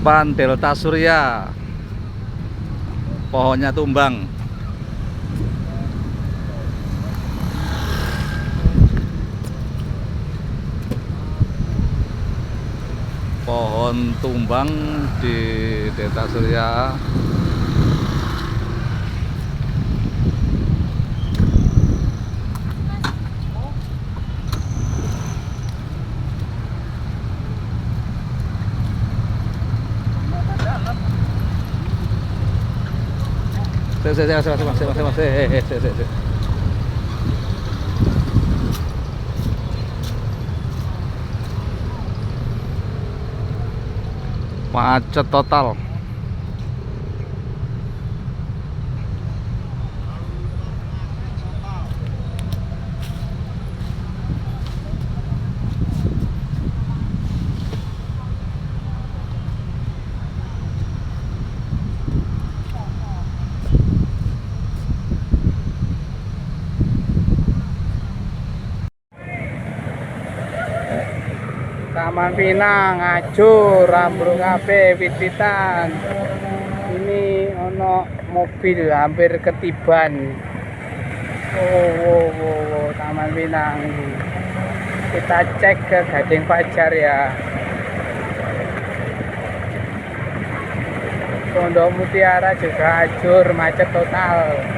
depan Delta Surya, pohonnya tumbang. Pohon tumbang di Delta Surya. Masih. Macet total. Taman Pinang ngajur rambruk kabeh wit-witan. Ini ono mobil hampir ketiban. Taman Pinang ini. Kita cek ke Gading Fajar ya. Pondok Mutiara juga hancur, macet total.